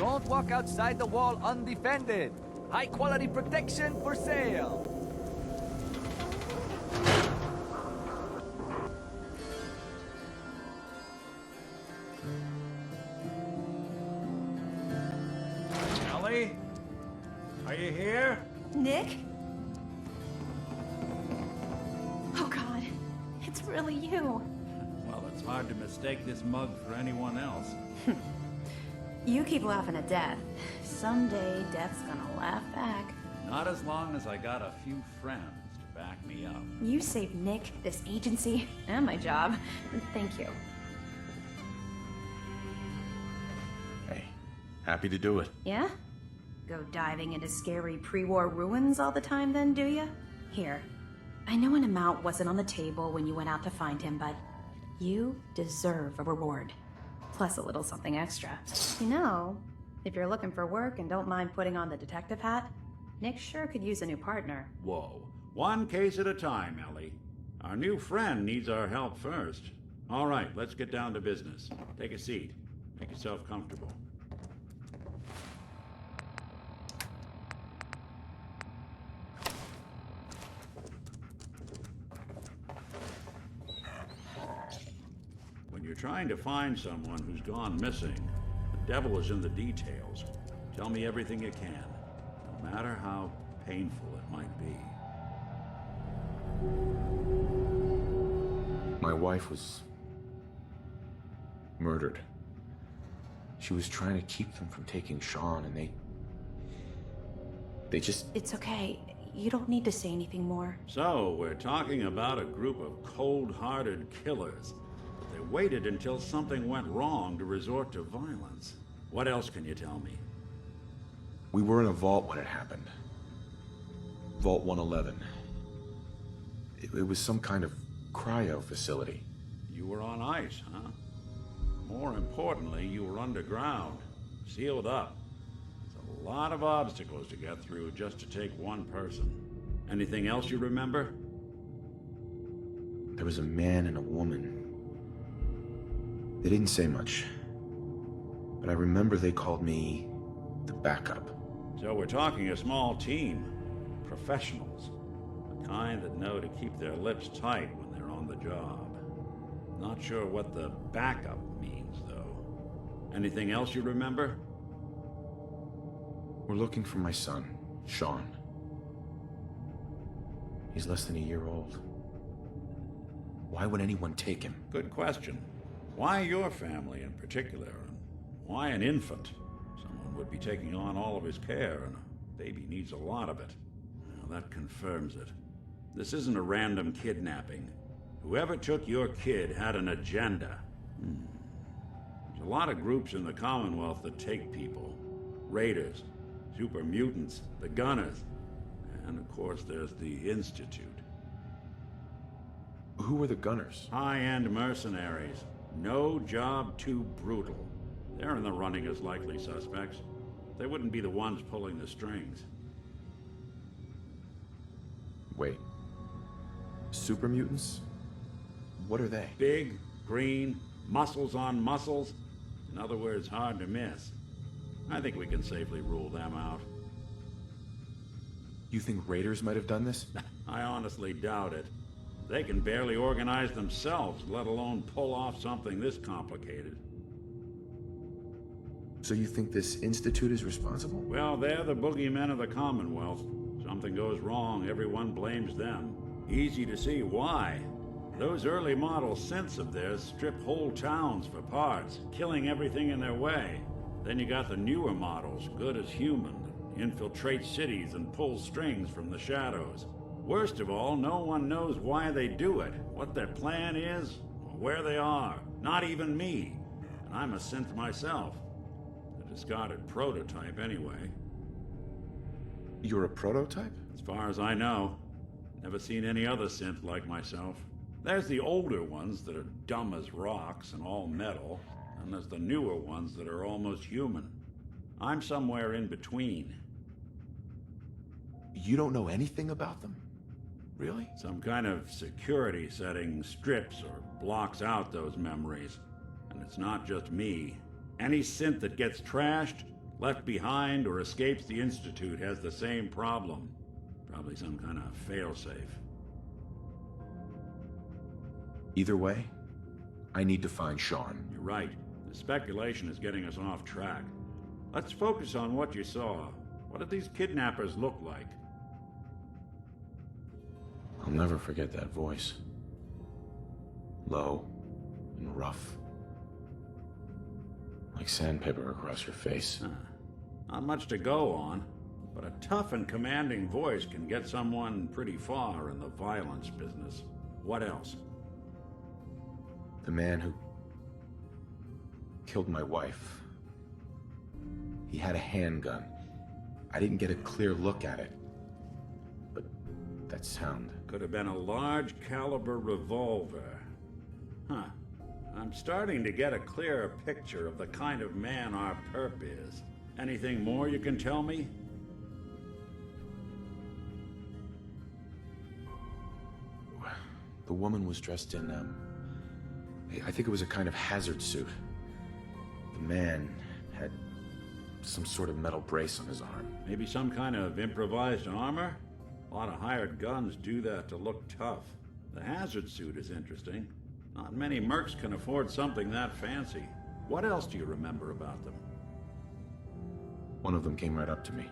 Don't walk outside the wall undefended. High quality protection for sale. Ellie? Are you here? Nick? Oh God, it's really you. Well, it's hard to mistake this mug for anyone else. You keep laughing at Death. Someday, Death's gonna laugh back. Not as long as I got a few friends to back me up. You saved Nick, this agency, and my job. Thank you. Hey, happy to do it. Yeah? Go diving into scary pre-war ruins all the time then, do ya? Here, I know an amount wasn't on the table when you went out to find him, but you deserve a reward. Plus a little something extra. You know, if you're looking for work and don't mind putting on the detective hat, Nick sure could use a new partner. Whoa. One case at a time, Ellie. Our new friend needs our help first. All right, let's get down to business. Take a seat. Make yourself comfortable. When you're trying to find someone who's gone missing, the devil is in the details. Tell me everything you can, no matter how painful it might be. My wife was murdered. She was trying to keep them from taking Sean, and they just... It's okay. You don't need to say anything more. So, we're talking about a group of cold-hearted killers. But they waited until something went wrong to resort to violence. What else can you tell me? We were in a vault when it happened. Vault 111. It was some kind of cryo facility. You were on ice, huh? More importantly, you were underground, sealed up. It's a lot of obstacles to get through just to take one person. Anything else you remember? There was a man and a woman. They didn't say much, but I remember they called me the backup. So we're talking a small team. Professionals. The kind that know to keep their lips tight when they're on the job. Not sure what the backup means, though. Anything else you remember? We're looking for my son, Sean. He's less than a year old. Why would anyone take him? Good question. Why your family in particular? And why an infant? Someone would be taking on all of his care, and a baby needs a lot of it. Well, that confirms it. This isn't a random kidnapping. Whoever took your kid had an agenda. There's a lot of groups in the Commonwealth that take people. Raiders, super mutants, the Gunners, and of course there's the Institute. Who were the Gunners? High-end mercenaries. No job too brutal. They're in the running as likely suspects. They wouldn't be the ones pulling the strings. Wait. Super mutants? What are they? Big, green, muscles on muscles. In other words, hard to miss. I think we can safely rule them out. You think raiders might have done this? I honestly doubt it. They can barely organize themselves, let alone pull off something this complicated. So you think this institute is responsible? Well, they're the boogeymen of the Commonwealth. Something goes wrong, everyone blames them. Easy to see why. Those early model synths of theirs strip whole towns for parts, killing everything in their way. Then you got the newer models, good as human, that infiltrate cities and pull strings from the shadows. Worst of all, no one knows why they do it, what their plan is, or where they are. Not even me. And I'm a synth myself. A discarded prototype anyway. You're a prototype? As far as I know. Never seen any other synth like myself. There's the older ones that are dumb as rocks and all metal, and there's the newer ones that are almost human. I'm somewhere in between. You don't know anything about them? Really? Some kind of security setting strips or blocks out those memories. And it's not just me. Any synth that gets trashed Left behind or escapes the Institute has the same problem. Probably some kind of failsafe. Either way, I need to find Sean. You're right. The speculation is getting us off track. Let's focus on what you saw. What did these kidnappers look like? I'll never forget that voice. Low and rough. Like sandpaper across your face. Not much to go on, but a tough and commanding voice can get someone pretty far in the violence business. What else? The man who killed my wife. He had a handgun. I didn't get a clear look at it. But that sound. Could have been a large caliber revolver. Huh. I'm starting to get a clearer picture of the kind of man our perp is. Anything more you can tell me? The woman was dressed in, I think it was a kind of hazard suit. The man had some sort of metal brace on his arm. Maybe some kind of improvised armor? A lot of hired guns do that to look tough. The hazard suit is interesting. Not many mercs can afford something that fancy. What else do you remember about them? One of them came right up to me.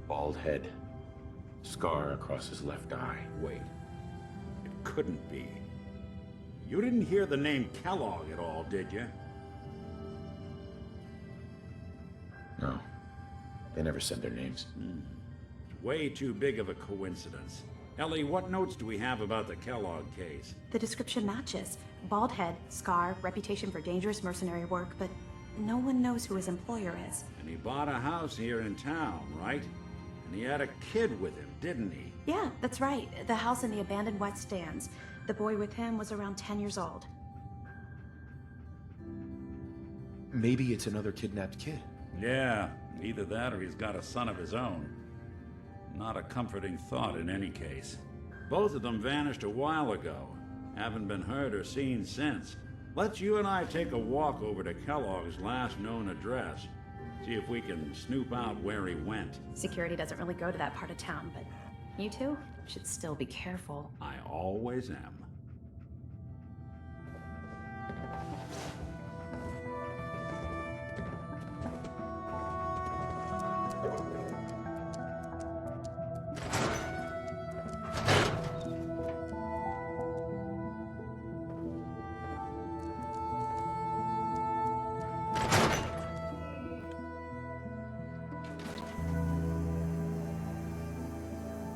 Bald head. Scar across his left eye. Wait. It couldn't be. You didn't hear the name Kellogg at all, did you? No. They never said their names. It's way too big of a coincidence. Ellie, what notes do we have about the Kellogg case? The description matches. Bald head, scar, reputation for dangerous mercenary work, but no one knows who his employer is. And he bought a house here in town, right? And he had a kid with him, didn't he? Yeah, that's right. The house in the abandoned West Stands. The boy with him was around 10 years old. Maybe it's another kidnapped kid. Yeah, either that or he's got a son of his own. Not a comforting thought in any case. Both of them vanished a while ago. Haven't been heard or seen since. Let's you and I take a walk over to Kellogg's last known address. See if we can snoop out where he went. Security doesn't really go to that part of town, but you two should still be careful. I always am.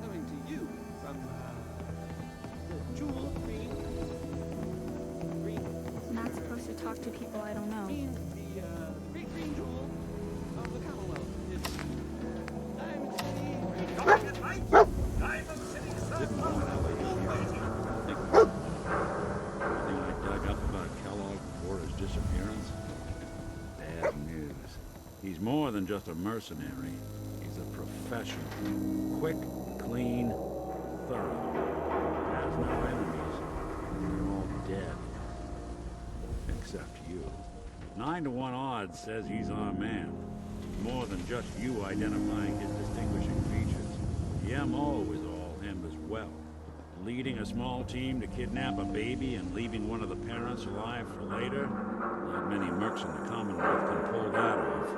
Coming to you from the Jewel Green. Not supposed to talk to people I don't know. The great green jewel of the Commonwealth. It's Diamond City. Didn't know anything I dug up about Kellogg before his disappearance? Bad news. He's more than just a mercenary. He's a professional. Quick, clean, thorough. Has no enemies. They're all dead. Except you. 9 to 1 odds says he's our man. More than just you identifying his distinguishing features. The MO is all him as well. Leading a small team to kidnap a baby and leaving one of the parents alive for later? Not many mercs in the Commonwealth can pull that off.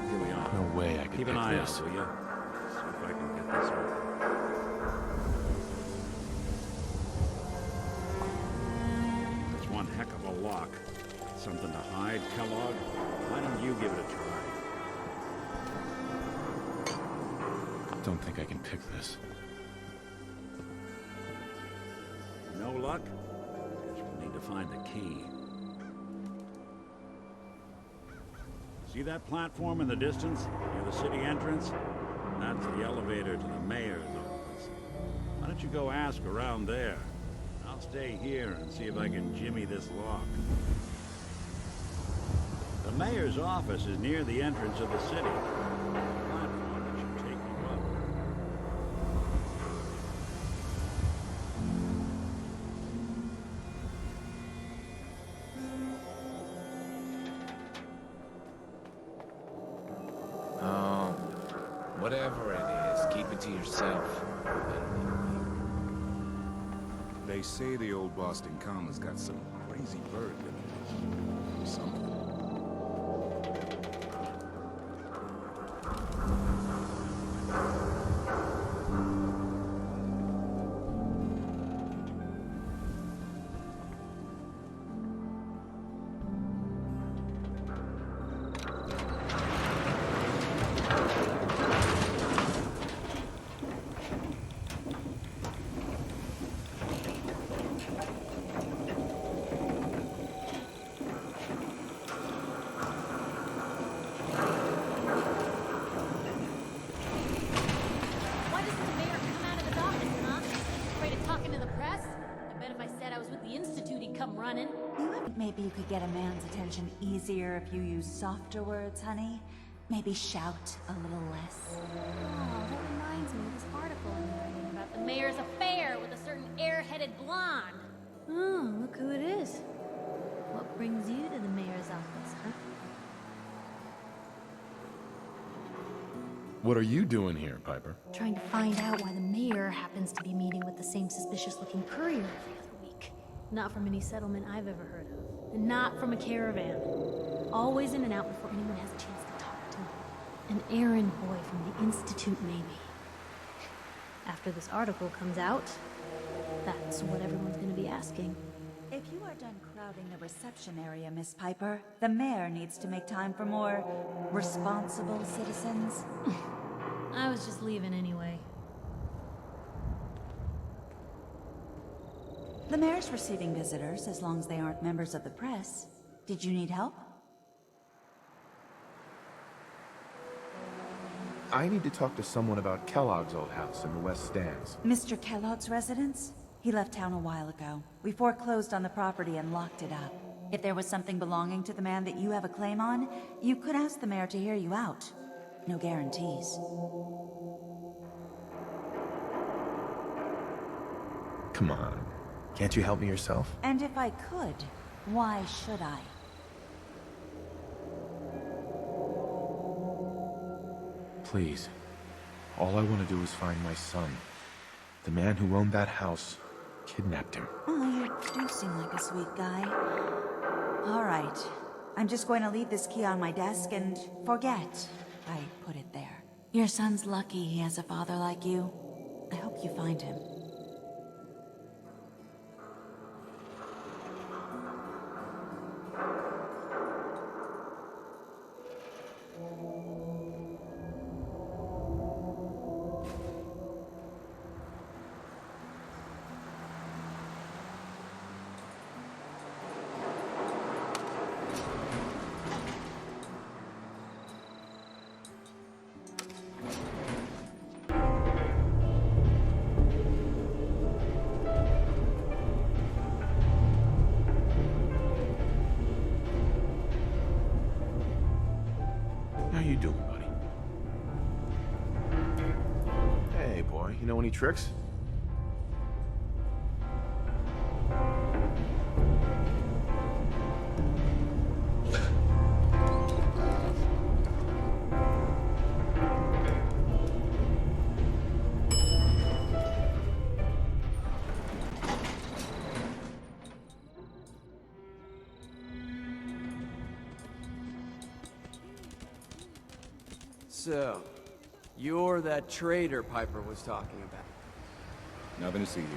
Here we are. No way I could Keep pick an eye this. out, will you? See if I can get this open. That's one heck of a lock. Something to hide, Kellogg? Why don't you give it a try? Don't think I can pick this. No luck? Guess we'll need to find the key. See that platform in the distance, near the city entrance? That's the elevator to the mayor's office. Why don't you go ask around there? I'll stay here and see if I can jimmy this lock. The mayor's office is near the entrance of the city. The platform that should take you up. Oh, whatever it is, keep it to yourself. They say the old Boston Common's got some crazy bird living in it. Something. Why doesn't the mayor come out of his office, huh? Afraid of talking to the press? I bet if I said I was with the Institute, he'd come running. Maybe you could get a man's attention easier if you use softer words, honey. Maybe shout a little less. Oh, that reminds me of this article I'm writing about the mayor's affair with a certain airheaded blonde. Oh, look who it is. What brings you to the mayor's office, huh? What are you doing here, Piper? Trying to find out why the mayor happens to be meeting with the same suspicious-looking courier every other week. Not from any settlement I've ever heard of. And not from a caravan. Always in and out before anyone has a chance to talk to him. An errand boy from the Institute, maybe. After this article comes out, that's what everyone's gonna be asking. If you are done crowding the reception area, Miss Piper, the mayor needs to make time for more responsible citizens. I was just leaving anyway. The mayor's receiving visitors as long as they aren't members of the press. Did you need help? I need to talk to someone about Kellogg's old house in the West Stands. Mr. Kellogg's residence? He left town a while ago. We foreclosed on the property and locked it up. If there was something belonging to the man that you have a claim on, you could ask the mayor to hear you out. No guarantees. Come on. Can't you help me yourself? And if I could, why should I? Please. All I want to do is find my son. The man who owned that house kidnapped him. Oh, you do seem like a sweet guy. All right. I'm just going to leave this key on my desk and forget I put it there. Your son's lucky he has a father like you. I hope you find him. How you doing, buddy? Hey, boy. You know any tricks? So, you're that traitor Piper was talking about. Nothing to see here.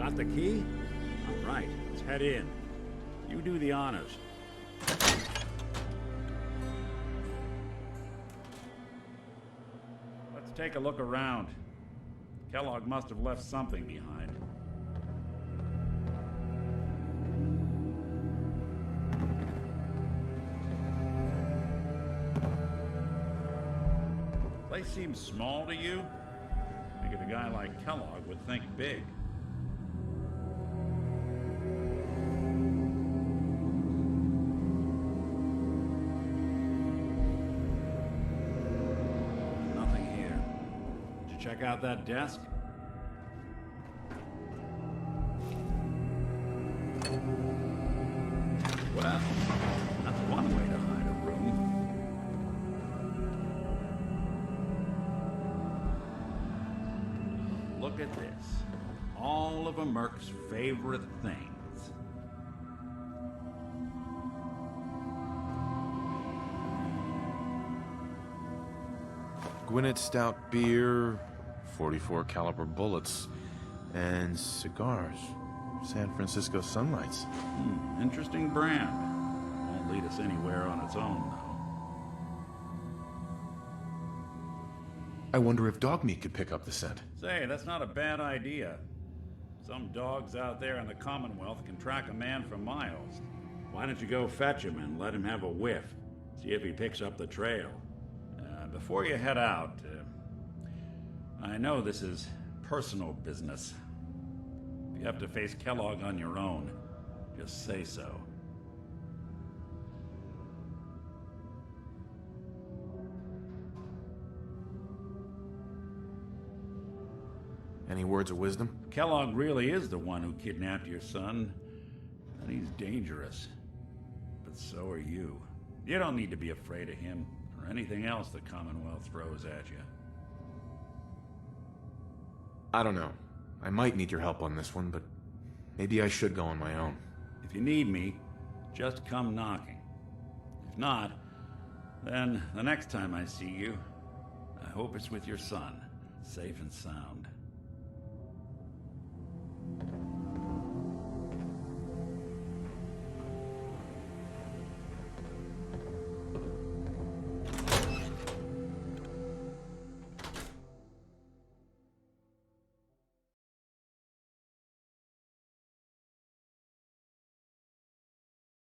Got the key? All right, let's head in. You do the honors. Let's take a look around. Kellogg must have left something behind. Place seems small to you? Figured a guy like Kellogg would think big. Nothing here. Did you check out that desk? Well, that's one way to hide a room. Look at this. All of a Merc's favorite things. Gwinnett Stout beer, 44 caliber bullets, and cigars. San Francisco Sunlights. Interesting brand. Won't lead us anywhere on its own, though. I wonder if dog meat could pick up the scent. Say, that's not a bad idea. Some dogs out there in the Commonwealth can track a man for miles. Why don't you go fetch him and let him have a whiff? See if he picks up the trail. Before you head out, I know this is personal business. If you have to face Kellogg on your own, just say so. Any words of wisdom? Kellogg really is the one who kidnapped your son, and he's dangerous. But so are you. You don't need to be afraid of him or anything else the Commonwealth throws at you. I don't know. I might need your help on this one, but maybe I should go on my own. If you need me, just come knocking. If not, then the next time I see you, I hope it's with your son, safe and sound.